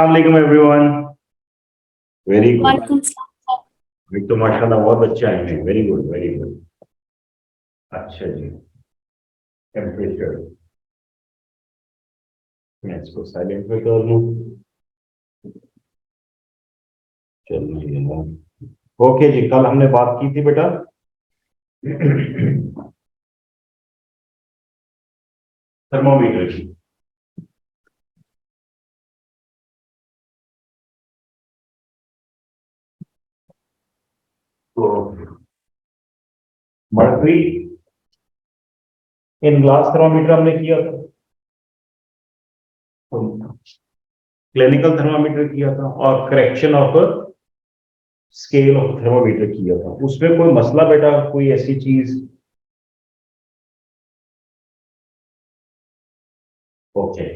अस्सलाम वालेकुम everyone. Very good. वालेकुम सलाम। एक तो माशाल्लाह बहुत अच्छे आए हैं। Very good very good. अच्छा जी, टेम्परेचर मैं इसको साइलेंट पे कर दूं। चलिए, ओके जी, कल हमने बात की थी बेटा थर्मोमीटर की। तो मर्करी इन ग्लास थर्मोमीटर हमने किया था, क्लिनिकल थर्मोमीटर किया था, और correction of scale of thermometer किया था। उसमें कोई मसला बेटा, कोई ऐसी चीज? ओके,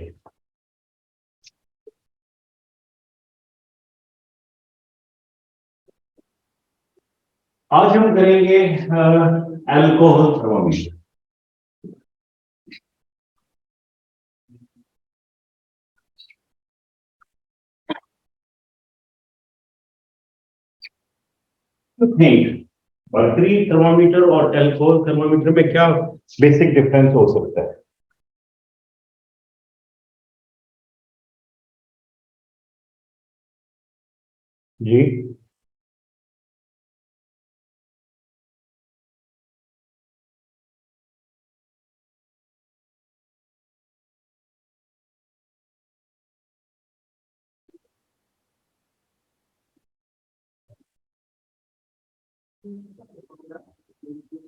आज हम करेंगे अल्कोहल थर्मोमीटर। नहीं, मर्करी थर्मोमीटर और अल्कोहल थर्मोमीटर में क्या बेसिक डिफरेंस हो सकता है? जी,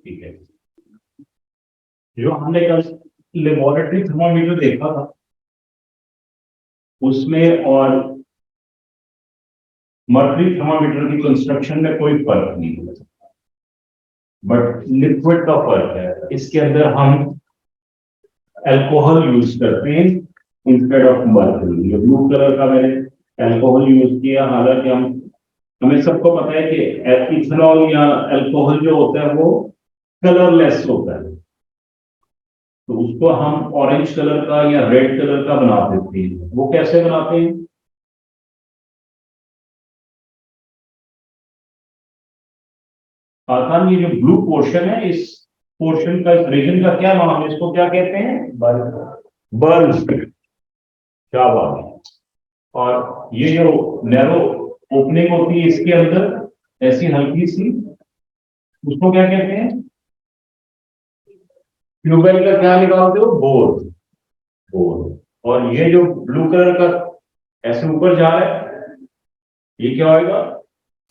ठीक है। जो हमने कल लेबोरेटरी थर्मोमीटर देखा था, उसमें और मर्करी थर्मोमीटर की कंस्ट्रक्शन में कोई फर्क नहीं है, बट लिक्विड का फर्क है। इसके अंदर हम अल्कोहल यूज करते हैं इंस्टेड ऑफ मर्करी। ये ब्लू कलर का मैंने अल्कोहल यूज किया, हालांकि हमें सबको पता है कि इथेनॉल या अल्कोहल जो होता है वो कलरलेस होता है, तो उसको हम ऑरेंज कलर का या रेड कलर का बना देते हैं। वो कैसे बनाते हैं? आसान, ये जो ब्लू पोर्शन है, इस पोर्शन का, इस रीजन का क्या नाम है? इसको क्या कहते हैं? बल्ब। क्या बात है। और ये जो नैरो ओपनिंग होती है इसके अंदर, ऐसी हल्की सी, उसको क्या कहते हैं? ट्यूबवेल का क्या निकालते हो? बोर। बोर। और ये जो ब्लू कलर का ऐसे ऊपर जा रहा है, ये क्या होगा?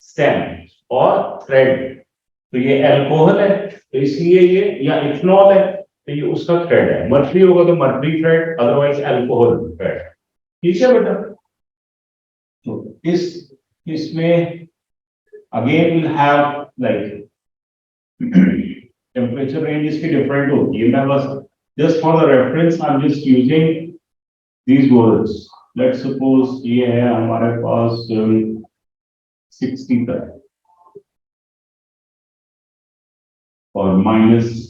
स्टेम और थ्रेड। तो ये अल्कोहल है, तो इसलिए ये, या इथेनॉल है तो ये उसका थ्रेड है। मर्करी होगा तो mercury thread, otherwise alcohol thread. ठीक है बेटा। तो इसमें again will have like temperature range इसकी डिफरेंट होती है। मैं बस just for the reference I am just using these words. Let's suppose ये है हमारे पास 60 तक, और माइनस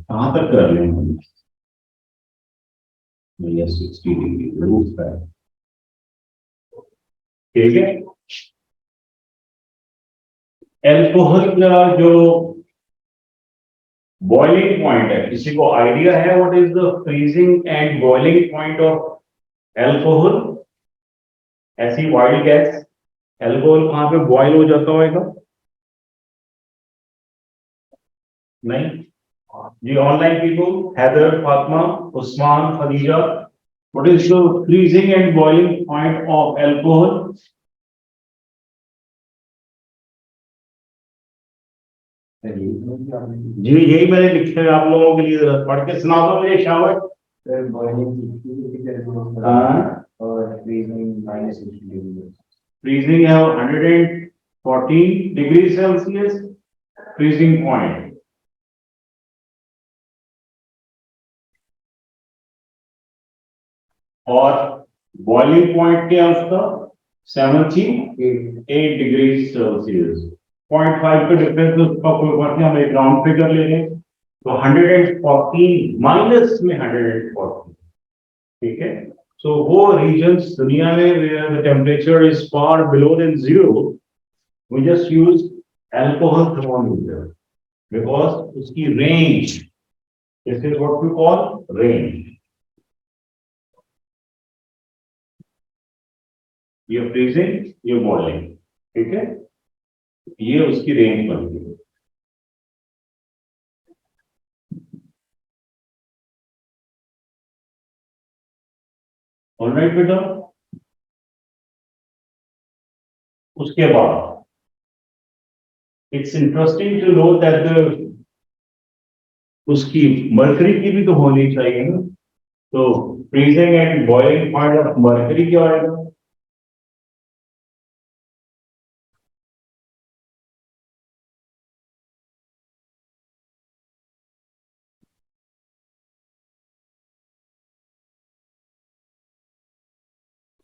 कहाँ तक कर लेंगे? माइनस 60 डिग्री रूफ है। ठीक है। एल्कोहल का जो बॉइलिंग पॉइंट है, किसी को आइडिया है what is the freezing and boiling point of alcohol? ऐसी वाइल्ड गैस, एल्कोहल कहां पे बॉयल हो जाता होगा? नहीं जी। Online people, Haider, Fatima, Usman, Khadija, what is the freezing and boiling point of alcohol? जी, यही मैंने लिखा है आप लोगों के लिए, जरा पढ़ के सुना दो मुझे शाबाश। हाँ, और फ्रीजिंग -60 डिग्री। फ्रीजिंग है 114 डिग्री सेल्सियस फ्रीजिंग पॉइंट, और बॉइलिंग पॉइंट क्या है उसका? 78 डिग्री सेल्सियस। 0.5 का डिफरेंस उसका कोई बात नहीं, हम एक राउंड फिगर ले लें तो 114 माइनस में 114, ठीक है। सो वो रीजन्स दुनिया में where the temperature is far below than zero, we just use alcohol thermometer because उसकी range, this is what we call range. ये freezing, ये boiling, ठीक है, ये उसकी रेंज बनती है। ऑलराइट बेटा, उसके बाद it's interesting to know that उसकी मर्करी की भी तो होनी चाहिए ना, तो freezing and boiling point of mercury क्या आएगा?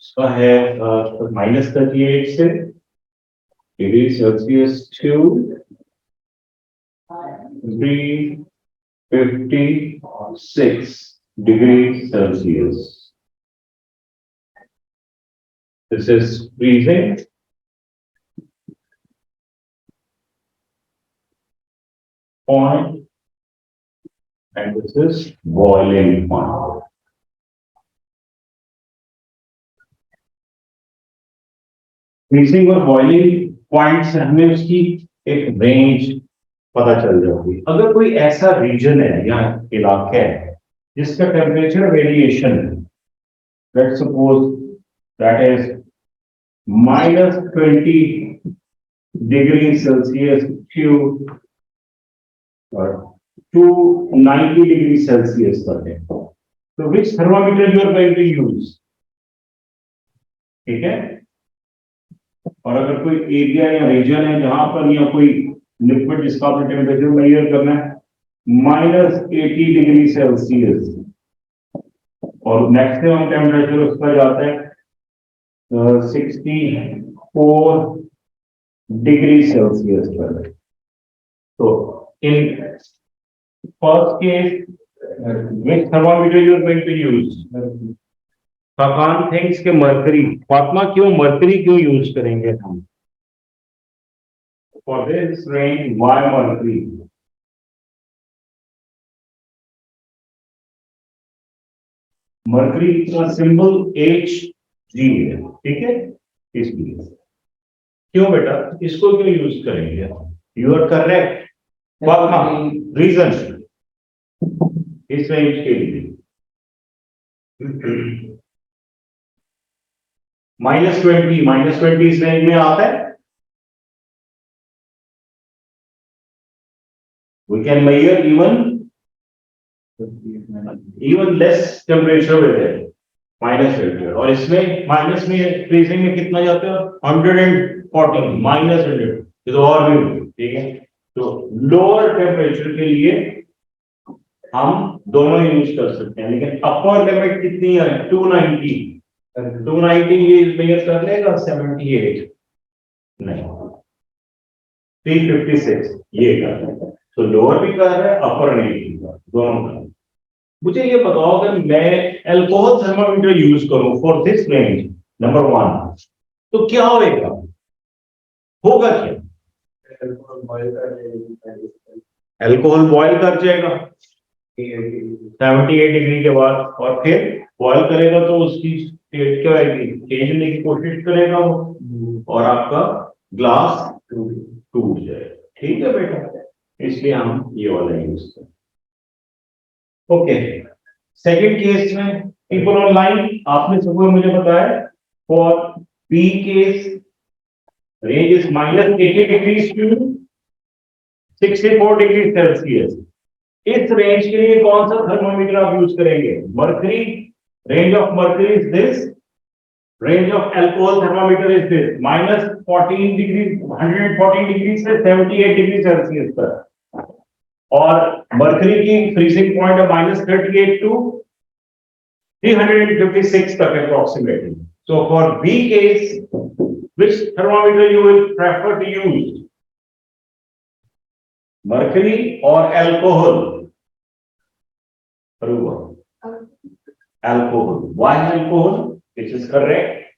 उसका है -38 से degree Celsius to 356 degree Celsius. This is freezing point and this is boiling point. Freezing और बॉइलिंग पॉइंट से हमें उसकी एक रेंज पता चल जाती है। अगर कोई ऐसा रीजन है या इलाका है जिसका temperature variation, let's suppose that is -20 degree Celsius to 290 degree Celsius तक है, तो which thermometer you are going to use, ठीक है। और अगर कोई एरिया या रीजन है जहां पर या कोई लिक्विड जिसका आपने टेम्परेचर मेजर करना है -80 डिग्री सेल्सियस और मैक्सिमम टेम्परेचर उसका जाता है 64 डिग्री सेल्सियस पर, तो in first case which thermometer you are going to use? थकान थिंग्स के मरकरी। फातिमा क्यों मरकरी क्यों यूज करेंगे हम? For this range why mercury? Mercury का सिंबल Hg है, ठीक है, इसलिए क्यों बेटा इसको क्यों यूज करेंगे? You are correct Fatima, reason इस रेंज के लिए -20 इस रेंज में आता है। We can measure even less temperature with -20, और इसमें माइनस में फ्रीजिंग में कितना जाता है? 140 -100, ये तो और भी, ठीक है। तो लोअर टेम्परेचर के लिए हम दोनों यूज कर सकते हैं, लेकिन अपर लिमिट कितनी है? 290 ये मेजर कर लेगा 78 नहीं 356 ये कर लेगा, तो लोअर भी कर रहा है अपर नहीं कर, दोनों कर। मुझे ये बताओ अगर मैं अल्कोहल थर्मामीटर यूज करूं फॉर दिस रेंज नंबर 1, तो क्या होगा क्या? अल्कोहल बॉयल कर जाएगा 78 डिग्री के बाद, और फिर बॉयल करेगा तो उसकी स्टेट क्या आएगी? चेंज होने की कोशिश करेगा वो, और आपका ग्लास टूट जाएगा, ठीक है बेटा, इसलिए हम ये वाला यूज करें। ओके, सेकेंड केस में पीपल ऑनलाइन आपने सबको मुझे बताया for B case range is -80 degree to 64 degree Celsius. इस रेंज के लिए कौन सा थर्मोमीटर आप यूज करेंगे? Mercury, range of mercury is this, range of alcohol thermometer is this, -14 degree 114 degree से 78 डिग्री सेल्सियस तक, और मर्करी की फ्रीजिंग पॉइंट है -38 टू 356 तक approximately. So for B case which thermometer you will prefer to use? Mercury और alcohol, alcohol. Why alcohol? Which is correct.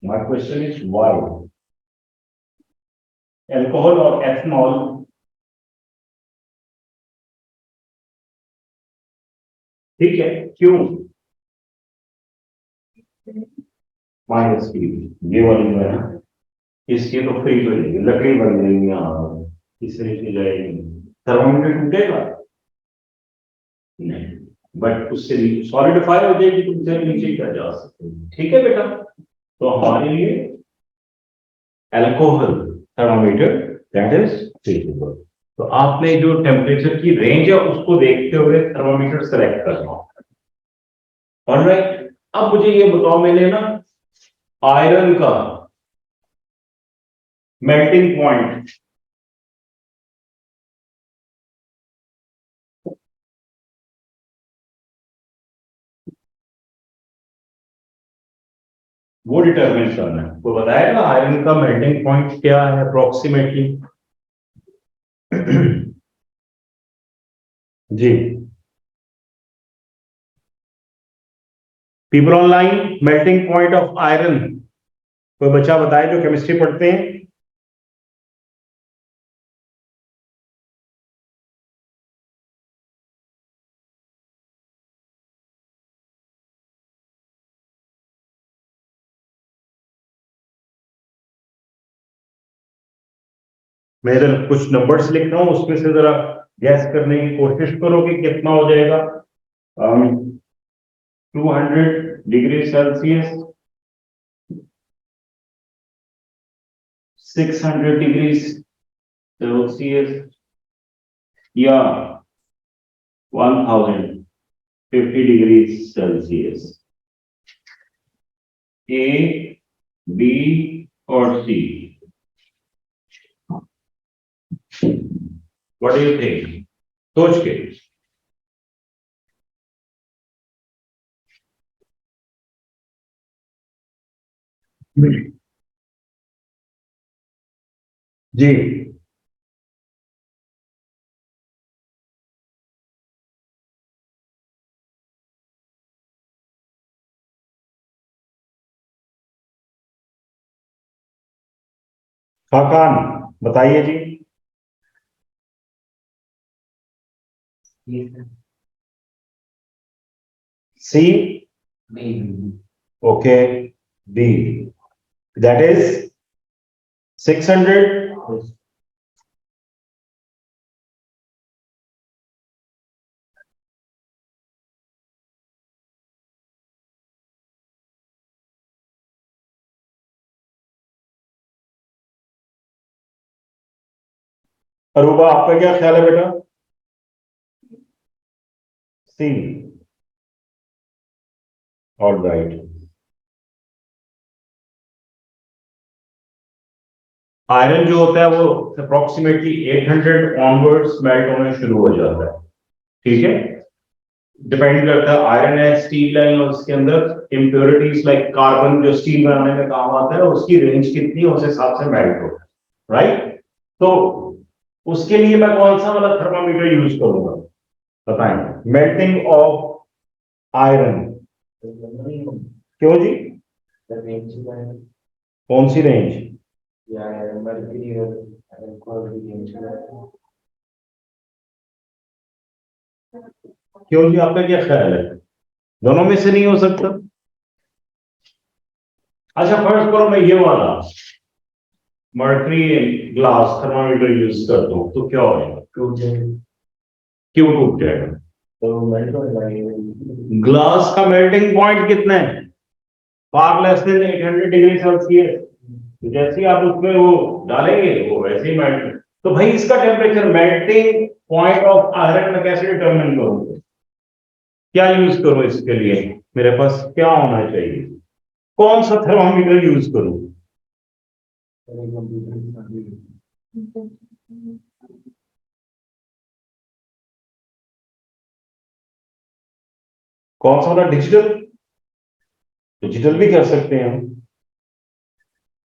My question is why? Alcohol or ethanol? ठीक है, क्यों? Minus की ये वाली जो है ना, इसकी तो फ्री बनेगी, लकड़ी बन जाएगी यहाँ, इससे नीचे जाएगी, थर्मामीटर टूटेगा नहीं, बट उससे सॉलिडिफाई हो जाएगी, तुमसे नीचे क्या जा सकते हैं। ठीक है बेटा, तो हमारे लिए alcohol thermometer that is suitable. तो आपने जो टेम्परेचर की रेंज है उसको देखते हुए थर्मामीटर सेलेक्ट करना। ऑलराइट, अब मुझे ये बताओ, मैंने ना आयरन का मेल्टिंग पॉइंट वो डिटरमिन करना है, तो बताएगा आयरन का मेल्टिंग पॉइंट क्या है अप्रोक्सीमेटली। जी, people online, melting point of iron कोई बच्चा बताए जो केमिस्ट्री पढ़ते हैं। मैं इधर कुछ नंबर्स लिख रहा हूं, उसमें से जरा गैस करने की कोशिश करो कि कितना हो जाएगा। 200 डिग्री सेल्सियस, 600 डिग्री सेल्सियस या 1050 डिग्री सेल्सियस। ए, बी और C, what do you think? सोच के। जी, खाकान बताइए जी। C, B. Okay, B that is 600। Arooba आपका क्या ख्याल है बेटा? सी, ऑल राइट। आयरन जो होता है वो अप्रोक्सीमेटली 800 ऑनवर्ड्स मेल्ट होना शुरू हो जाता है। ठीक है, डिपेंड करता है, आयरन है, स्टील है, और उसके अंदर इम्प्योरिटीज लाइक कार्बन जो स्टील बनाने में काम आता है, उसकी रेंज कितनी है उस हिसाब से मेल्ट होता है। राइट, तो उसके लिए मैं कौन सा वाला थर्मामीटर यूज करूंगा बताएं? मेल्टिंग ऑफ आयरन, क्यों जी? कौन सी रेंज? क्यों जी, आपका क्या ख्याल है? दोनों में से नहीं हो सकता? अच्छा, फर्स्ट करो मैं ये वाला मर्करी ग्लास थर्मामीटर यूज करता हूं, तो क्या होगा? क्यों टूट जाएगा? ग्लास का मेल्टिंग पॉइंट कितना है? Far less than 800 degree Celsius. जैसे ही आप उसमें वो डालेंगे वो वैसे ही मेल्ट। तो भाई इसका temperature, melting point of iron में कैसे डिटरमिन करूंगा? क्या यूज करूं इसके लिए? मेरे पास क्या होना चाहिए? कौन सा थर्मामीटर यूज करूं? कौन सा वाला? डिजिटल? डिजिटल भी कर सकते हैं हम।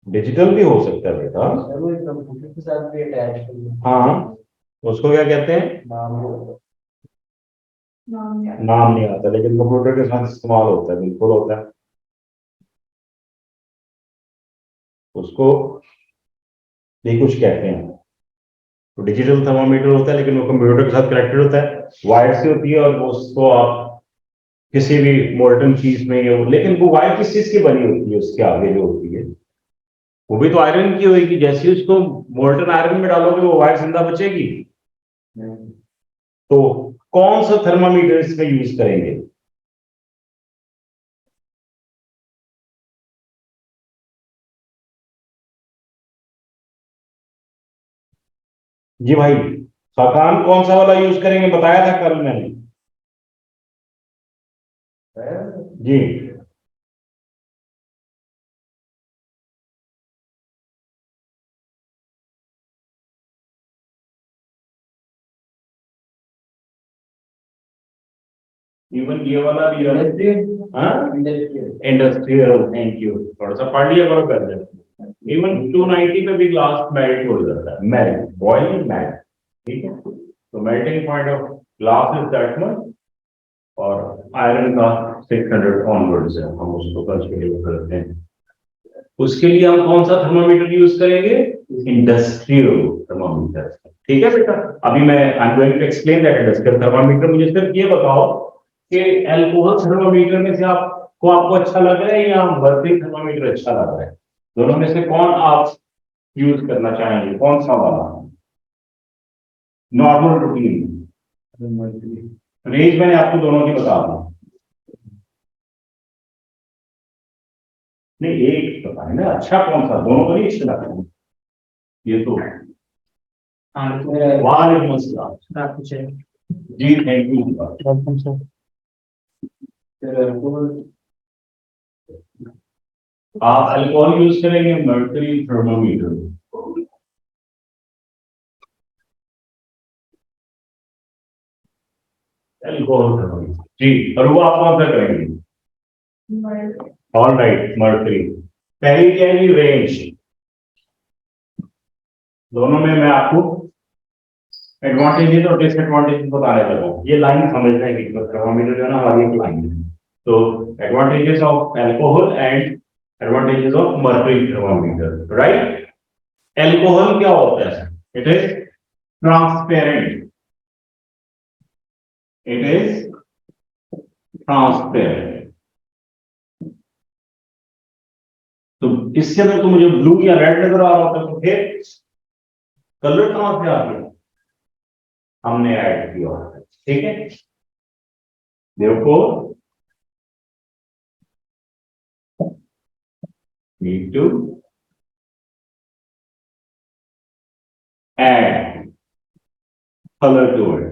डिजिटल भी हो सकता है बेटा। सर वो कंप्यूटर के साथ भी अटैच कर लो। हाँ, उसको क्या कहते हैं? नाम नाम नहीं आता, लेकिन कंप्यूटर के साथ इस्तेमाल होता है, बिल्कुल होता है। उसको ये कुछ कहते हैं। तो डिजिटल थर्मामीटर होता है, लेकिन वो कंप्यूटर के साथ कनेक्टेड होता है, वायर से होती है, और वो उसको आप किसी भी मोल्टन चीज में लेकिन वो वायर किस चीज की बनी होती है? उसके आगे जो होती है वो भी तो आयरन की होगी। जैसे ही उसको मोल्टन आयरन में डालोगे वो वायर जिंदा बचेगी। तो कौन सा थर्मामीटर इसमें यूज करेंगे? जी भाई, खाकान कौन सा वाला यूज करेंगे? बताया था कल मैंने जी। इवन ये वाला भी है। Industrial, thank you. थोड़ा सा पढ़ लिया करो पहले। इवन 290 पे भी ग्लास मेल्ट हो जाता है, मेल्ट, बॉइलिंग मेल्ट। ठीक है, तो melting point of glass is that much, और आयरन का 600 ऑनवर्ड्स है, हम उसको कंसिडर करते हैं। उसके लिए हम कौन सा थर्मामीटर यूज करेंगे? Industrial thermometer. ठीक है बेटा, अभी मैं I am going to explain that industrial thermometer. मुझे सिर्फ ये बताओ कि एल्कोहल थर्मामीटर में से आपको अच्छा लग रहा है या मर्करी थर्मामीटर अच्छा लग रहा है? दोनों में से कौन आप यूज करना चाहेंगे, कौन सा वाला? नॉर्मल रूटीन रेंज मैंने आपको दोनों की बता दी। नहीं, एक पता है ना अच्छा कौन सा, दोनों को नहीं अच्छे लगते हैं। ये तो वालेकुम अस्सलाम जी, थैंक यू। Welcome sir. आप अल्कोहल यूज करेंगे, मर्करी थर्मोमीटर। अल्कोहल थर्मोमीटर जी। और वो आप कौन सा करेंगे? All right, mercury. पहली क्या है रेंज। दोनों में मैं आपको एडवांटेजेस और डिसएडवांटेजेस बताने लगा हूं। ये लाइन समझना है कि थर्मोमीटर जो है ना, हमारी एक लाइन है। तो advantages of alcohol and advantages of mercury thermometer, right? Alcohol क्या होता है? It is transparent. It is transparent. तो इसके अंदर तो मुझे ब्लू या रेड नजर आ रहा होता, तो फिर कलर कहां से आ गया? हमने ऐड किया होता है। ठीक है, देखो, need to add colour to it.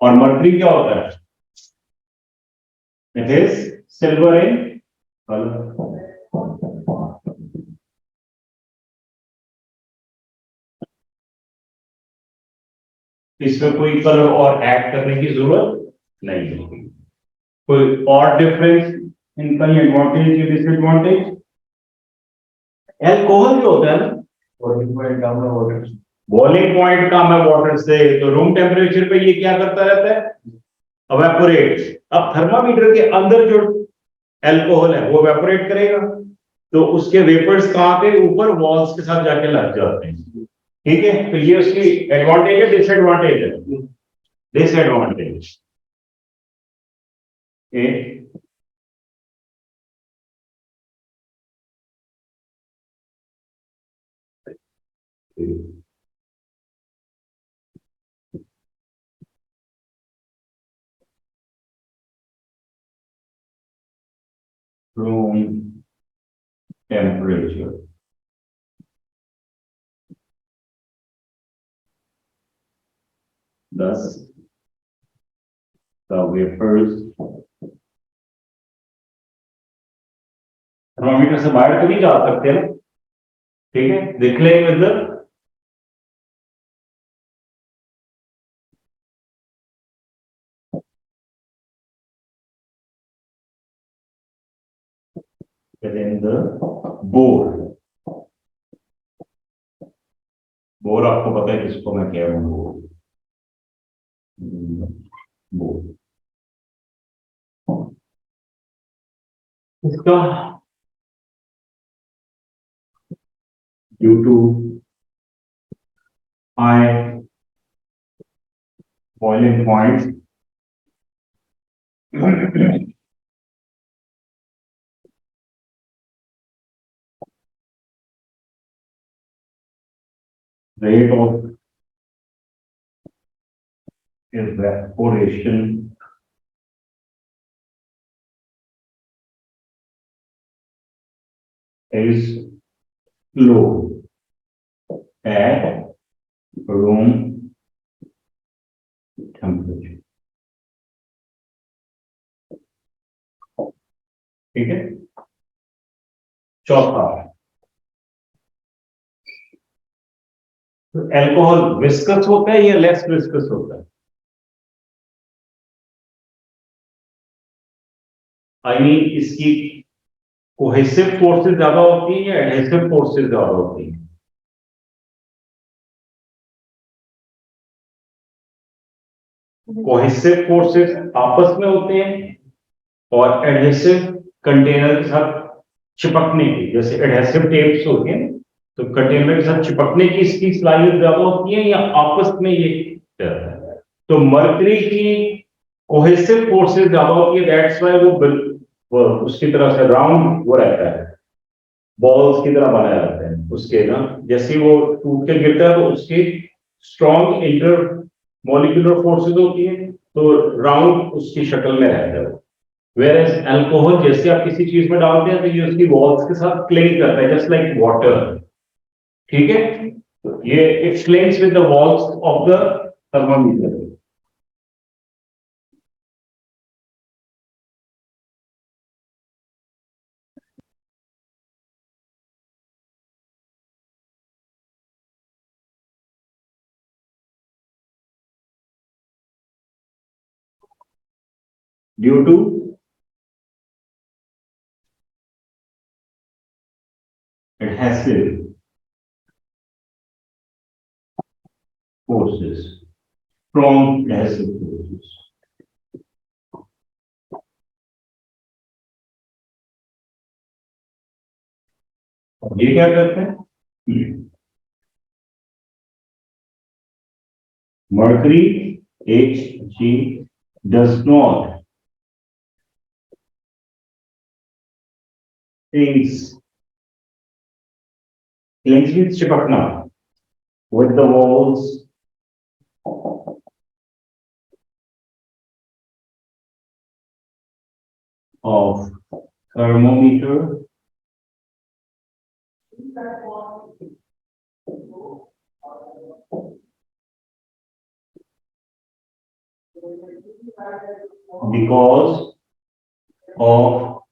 और मर्करी क्या होता है? It is silver in colour. इसमें कोई कलर और ऐड करने की जरूरत नहीं होगी। कोई और डिफरेंस इनका, एडवांटेज या डिसएडवांटेज? एल्कोहल जो होता है ना, बॉइलिंग पॉइंट कम है वाटर से, तो रूम टेम्परेचर पे ये क्या करता रहता है? अवेपोरेट। अब थर्मामीटर के अंदर जो एल्कोहल है वो एवेपोरेट करेगा, तो उसके वेपर्स कहां पे? ऊपर वॉल्स के साथ जाके लग जाते हैं। ठीक है, तो ये उसकी एडवांटेज है, डिसएडवांटेज है? Disadvantage. room temperature. Thus, the vapors thermometer से बाहर तो नहीं जा सकते ना। ठीक है, देख लेंगे इधर। within the bore. बोर आपको पता है किसको मैं कह रहा हूँ, बोर। इसका due to high boiling point rate of evaporation is low at room temperature. ठीक है। चौथा, तो एल्कोहल विस्कस होता है या लेस विस्कस होता है? आई मीन इसकी कोहेसिव फोर्सेस ज्यादा होती है या एडहेसिव फोर्सेस ज्यादा होती है? कोहेसिव फोर्सेस आपस में होते हैं और एडहेसिव कंटेनर के साथ चिपकने की, जैसे एडहेसिव टेप्स होते हैं, तो कंटेनर के साथ चिपकने की इसकी स्लाइड ज्यादा होती है या आपस में ये रहता है? तो मरकरी की कोहेसिव फोर्सेस ज्यादा होती है, दैट्स व्हाई वो उसकी तरह से राउंड वो रहता है, बॉल्स की तरह बनाया रहता है उसके ना, जैसे वो टूट के गिरता है तो उसकी स्ट्रॉन्ग इंटर मॉलिक्यूलर फोर्सेस होती है, तो राउंड उसकी शक्ल में रहता है। वेयर एज एल्कोहल जैसे आप किसी चीज में डालते हैं तो ये उसकी वॉल्स के साथ क्लिंग करता है, जस्ट लाइक वाटर। ठीक है, तो ये it clings with the walls of the thermometer. Due to adhesive forces, strong adhesive forces. ये क्या करते हैं? Mercury Hg does not clings with चिपकना with the walls of thermometer because of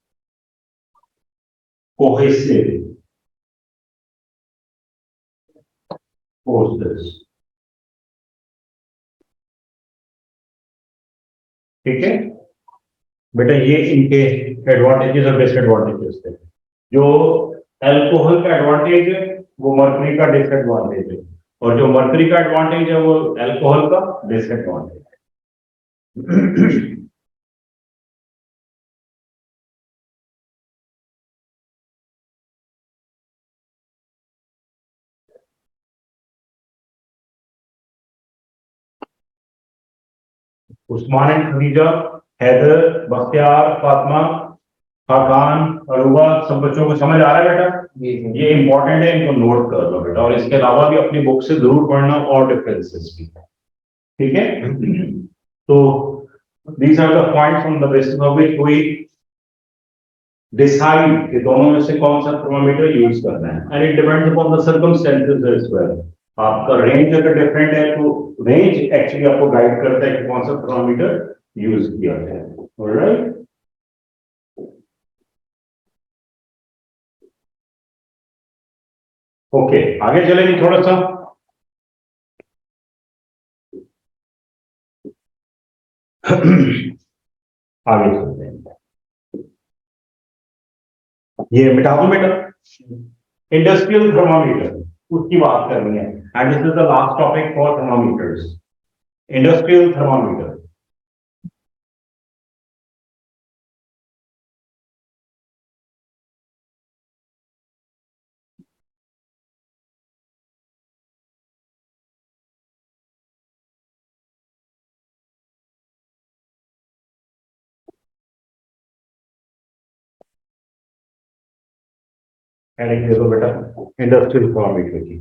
cohesive forces. ठीक है बेटा, ये इनके एडवांटेजेस और डिसएडवांटेजेस थे। जो एल्कोहल का एडवांटेज है वो मर्करी का डिसएडवांटेज है, और जो मर्करी का एडवांटेज है वो एल्कोहल का डिसएडवांटेज है। उस्मान एंड खदीजा, हैदर, बख्तियार, फातिमा, खाकान, अरूबा, सब बच्चों को समझ आ रहा है बेटा? ये इंपॉर्टेंट है, इनको नोट कर लो बेटा, और इसके अलावा भी अपनी बुक से जरूर पढ़ना और डिफरेंसेस भी। ठीक है, तो these are the points on the basis of which we decide कि दोनों में से कौन सा थर्मामीटर यूज करना है, and it depends upon the circumstances as well. आपका रेंज अगर डिफरेंट है तो रेंज एक्चुअली आपको गाइड करता है कि कौन सा थर्मामीटर यूज किया जाए। ऑलराइट, ओके, आगे चलेंगे थोड़ा सा। आगे चलते हैं। ये मेटाबोमीटर, इंडस्ट्रियल थर्मामीटर, उसकी बात करनी है। And this is the last topic for thermometers, industrial thermometer. Heading दे दो बेटा इंडस्ट्रियल थर्मामीटर की।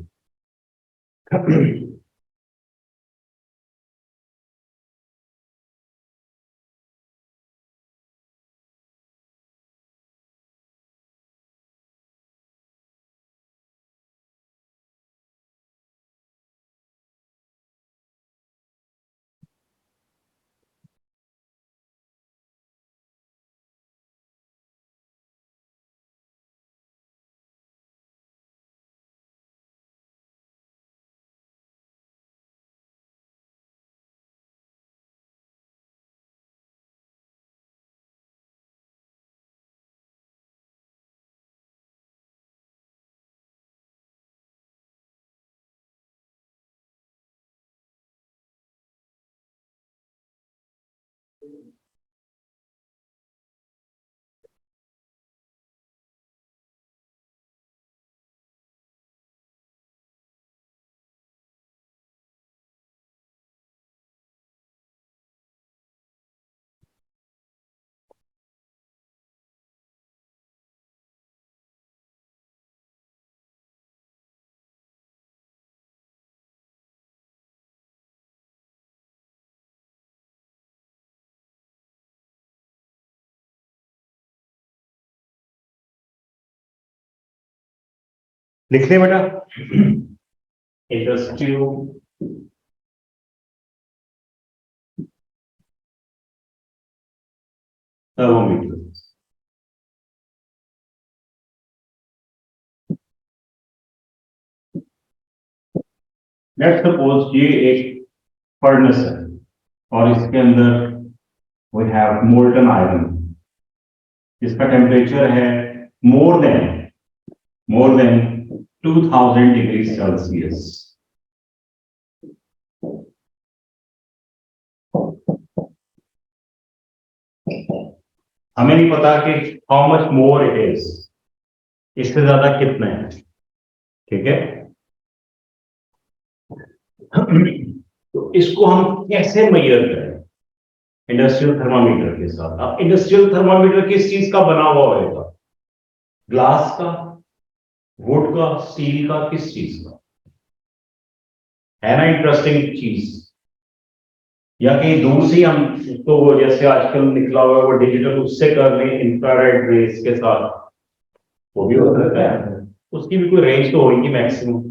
लिख ले बेटा इंडस्ट्रियल थर्मोमीटर। लेट्स सपोज ये एक फर्नेस है और इसके अंदर वी हैव मोल्टन आयरन, इसका टेम्परेचर है मोर देन 2000 डिग्री सेल्सियस। हमें नहीं पता कि how much more it is, इससे ज्यादा कितना है, ठीक है। तो इसको हम कैसे मेजर करें इंडस्ट्रियल थर्मामीटर के साथ। अब इंडस्ट्रियल थर्मामीटर किस चीज का बना हुआ होगा, ग्लास का, वुड का, स्टील का, किस चीज का है ना इंटरेस्टिंग चीज। या कहीं दूर से हम तो वो जैसे आजकल निकला हुआ है वो डिजिटल, उससे कर लें इंफ्रारेड रेज के साथ, वो भी हो सकता है, उसकी भी कोई रेंज तो होगी मैक्सिमम,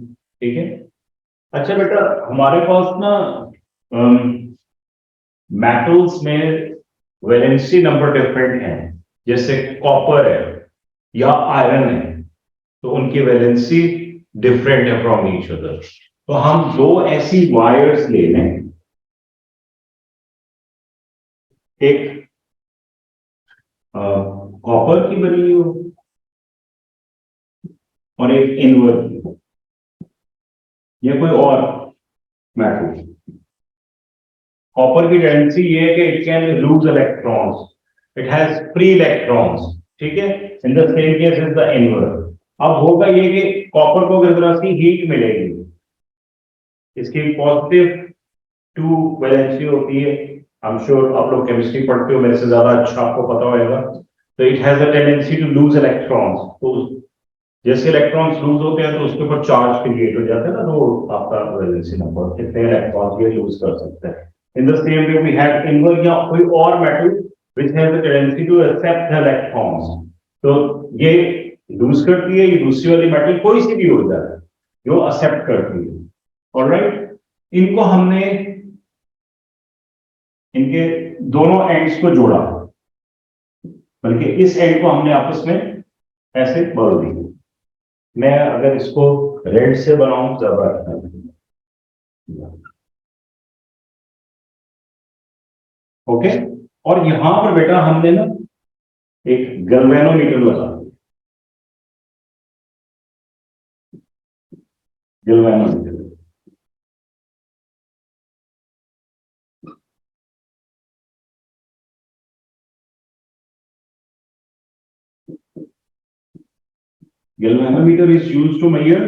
ठीक है। अच्छा बेटा हमारे पास ना मेटल्स में वैलेंसी नंबर डिफरेंट है, जैसे कॉपर है या आयरन है, तो उनकी वैलेंसी डिफरेंट है फ्रॉम ईच अदर। तो हम दो ऐसी वायर्स ले लें, एक कॉपर की बनी हो और एक इनवर्ट की हो, या कोई और मेटल। कॉपर की टेंडेंसी ये है कि it can lose electrons, it has free electrons, ठीक है। In the same case is the invert. अब होगा ये कि कॉपर को किस तरह की हीट मिलेगी, इसकी पॉजिटिव 2 वैलेंसी होती है। आई एम श्योर आप लोग केमिस्ट्री पढ़ते हो, मेरे से ज्यादा अच्छा आपको पता होगा। तो it has a tendency to lose electrons, तो जैसे इलेक्ट्रॉन्स लूज होते हैं तो उसके ऊपर चार्ज क्रिएट हो जाता है ना, तो आपका वैलेंसी नंबर कितने इलेक्ट्रॉन्स ये लूज कर सकते हैं। In the same way we have invert या कोई और metal which has the tendency to accept the electrons, तो ये लूज करती है, ये दूसरी वाली मेटल कोई सी भी हो जाए जो एक्सेप्ट करती है। ऑलराइट, इनको हमने इनके दोनों एंड्स को जोड़ा, बल्कि इस एंड को हमने आपस में ऐसे बोल दी। मैं अगर इसको रेड से बनाऊं ज्यादा अच्छा है, ओके। और यहां पर बेटा हमने ना एक गैल्वेनोमीटर लगा, galvanometer. Galvanometer is used to measure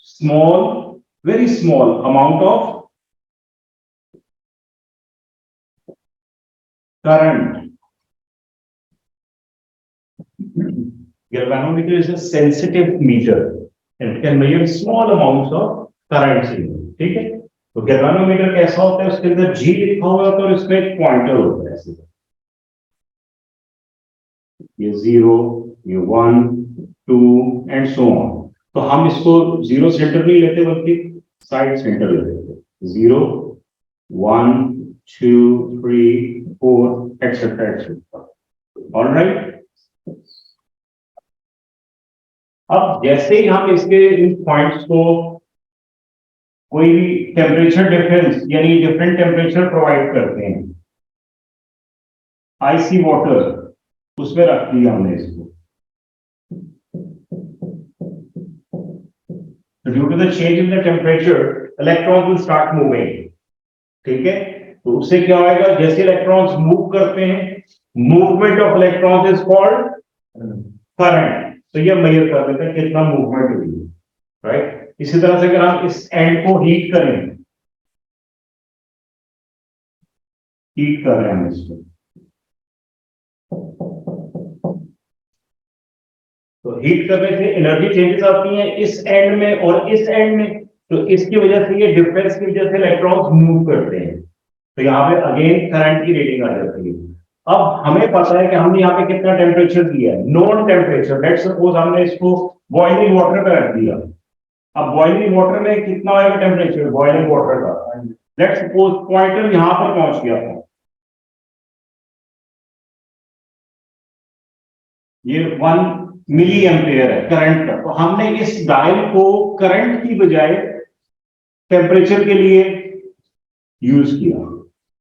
small, very small amount of current. Galvanometer is a sensitive meter and it can measure small amounts of current signal. ठीक है? तो गैल्वेनोमीटर कैसा होता है? उसके अंदर G लिखा हुआ होता है और इसमें एक पॉइंटर होता है ऐसे। ये 0, ये 1, 2 एंड सो ऑन। तो हम इसको 0 सेंटर नहीं लेते बल्कि साइड सेंटर लेते हैं। 0, 1, 2, 3, 4 एटसेट्रा एटसेट्रा। ऑलराइट। अब जैसे ही हम इसके इन पॉइंट्स को कोई भी टेम्परेचर डिफरेंस यानी डिफरेंट टेम्परेचर प्रोवाइड करते हैं, आईसी वाटर उसमें रख दिया हमने इसको। Due to the change in the temperature electrons will start moving. ठीक है? तो उससे क्या होगा? जैसे इलेक्ट्रॉन्स मूव करते हैं, movement of electrons is called current. तो ये मेजर कर देते हैं कितना मूवमेंट हुई है, राइट? इसी तरह से अगर हम इस एंड को हीट करें, हीट कर रहे हैं हम इसको, तो हीट करने से एनर्जी चेंजेस आती हैं इस एंड में और इस एंड में। तो इसकी वजह से ये डिफरेंस की वजह से इलेक्ट्रॉन्स मूव करते हैं। तो यहाँ पे अगेन करंट की रीडिंग आ जाती है। अब हमें पता है कि हमने यहाँ पे कितना टेम्परेचर दिया है, नॉन टेम्परेचर। लेट्स सपोज हमने इसको बॉइलिंग वाटर पे रख दिया। अब बॉइलिंग वाटर में कितना आएगा टेम्परेचर बॉइलिंग वाटर का? लेट्स सपोज पॉइंटर यहां पर पहुंच गया था, ये 1 मिली एम्पियर है करंट का। तो हमने इस डायल को करंट की बजाय टेम्परेचर के लिए यूज किया।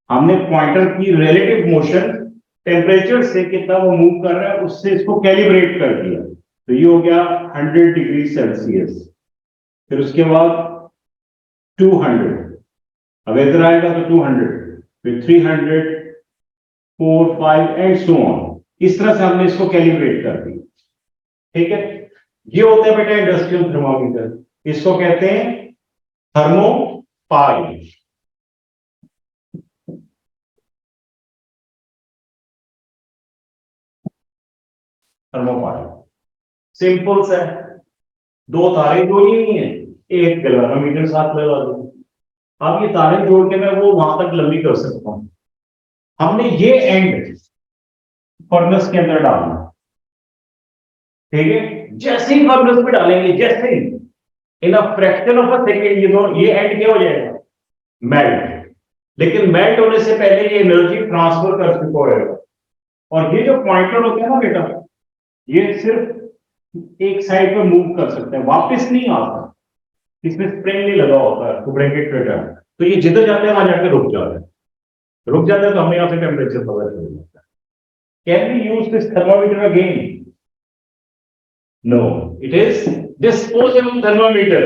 हमने पॉइंटर की रिलेटिव मोशन टेम्परेचर से कितना वो मूव कर रहा है उससे इसको कैलिब्रेट कर दिया। तो ये हो गया 100 डिग्री सेल्सियस। फिर उसके बाद 200, अब इधर आएगा तो 200, फिर 300, 4, 5 एंड सो ऑन। इस तरह से हमने इसको कैलिब्रेट कर दिया। ठीक है? ये होता है बेटा इंडस्ट्रियल थर्मामीटर। इसको कहते हैं थर्मोपाइल। थर्मोपाइल सिंपल सा है, 2 तारे जोड़ी हुई हैं, एक गैल्वेनोमीटर साथ लगा दो। अब ये तारे जोड़ के मैं वो वहां तक लंबी कर सकता हूं। हमने ये एंड फर्नेस के अंदर डालना। ठीक है? जैसे ही फर्नेस में डालेंगे, जैसे ही in a fraction of a second ये एंड क्या हो जाएगा? मेल्ट। लेकिन मेल्ट होने से पहले ये एनर्जी ट्रांसफर कर चुका होगा। और ये जो पॉइंटर होते हैं ना बेटा, ये सिर्फ एक साइड पे मूव कर सकते हैं, वापस नहीं आता। इसमें स्प्रिंग नहीं लगा होता है टू ब्रिंग इट रिटर्न। तो ये जिधर जाते हैं वहां जाकर रुक जाते हैं। रुक जाते हैं तो हमें यहाँ से टेम्परेचर पता चल जाता है। Can we use this thermometer again? No, it is disposable thermometer.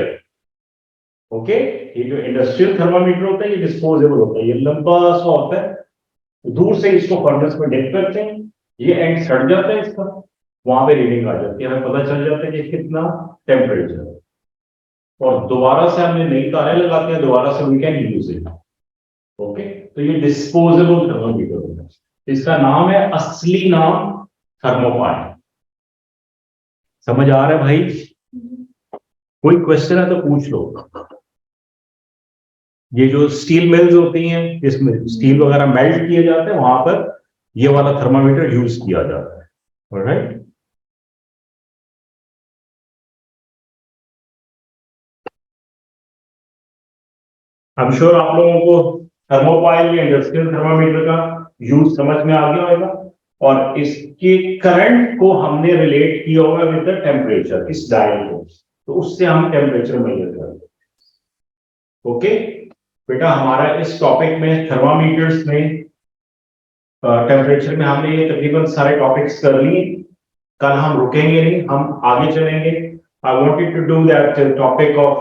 Okay? ये जो इंडस्ट्रियल थर्मामीटर होता है ये डिस्पोजेबल होता है, ये लंबा सा होता है। दूर से इसको फर्नेस में डिप करते हैं, ये एंड सड़ जाता है इसका, वहां पे रीडिंग आ जाती है, हमें पता चल जाता है कि कितना टेम्परेचर है। और दोबारा से हमने नई तारें लगाते हैं, दोबारा से we can use it. Okay? तो ये डिस्पोजेबल थर्मामीटर होता है। इसका नाम है, असली नाम थर्मोपाइल। समझ आ रहा है भाई? कोई क्वेश्चन है तो पूछ लो। ये जो स्टील मिल्स होती हैं जिसमें स्टील वगैरह मेल्ट किए जाते हैं, वहां पर ये वाला थर्मामीटर यूज किया जाता है। ऑलराइट? आई एम श्योर आप लोगों को थर्मोपाइल या इंडस्ट्रियल थर्मामीटर का यूज समझ में आ गया होगा। और इसके करंट को हमने रिलेट किया होगा विद द टेम्परेचर, इस डायल को। तो उससे हम टेम्परेचर मेजर करते हैं। ओके बेटा, हमारा इस टॉपिक में थर्मामीटर्स में टेम्परेचर में हमने ये तकरीबन सारे टॉपिक्स कर लिए। कल हम रुकेंगे नहीं, हम आगे चलेंगे। I wanted to do that topic of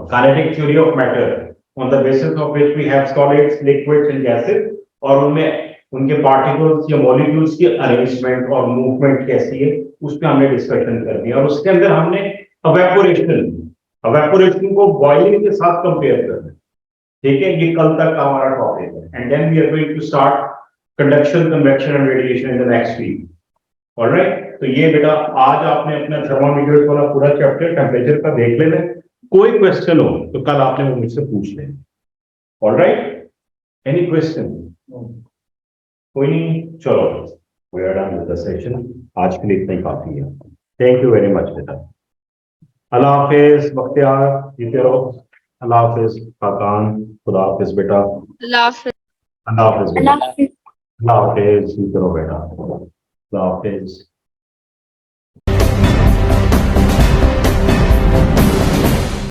kinetic theory of matter on the basis of which we have solids, liquids and gases, और उनमें उनके पार्टिकल्स या मॉलिक्यूल्स की अरेंजमेंट और मूवमेंट कैसी है उस पर हमने डिस्कशन कर दिया और उसके अंदर हमने अवेपोरेशन को बॉइलिंग के साथ कंपेयर करना, ठीक है, ये कल तक का हमारा टॉपिक है and then we are going to start conduction, convection and radiation in the next week. Alright, तो ये बेटा आज आपने अपना थर्मामीटर वाला पूरा चैप्टर टेम्परेचर का देख लेना, कोई क्वेश्चन हो तो कल आपने वो मुझसे पूछ लेना। Alright, any question? कोई नहीं, चलो we are done with the session, आज के लिए इतना ही काफी है। थैंक यू वेरी मच बेटा। अल्लाह हाफिज बख्तियार, जीते रहो। अल्लाह हाफिज खाकान, खुदा हाफिज बेटा। अल्लाह हाफिज। अल्लाह हाफिज बेटा। अल्लाह हाफिज, जीते रहो बेटा। अल्लाह हाफिज।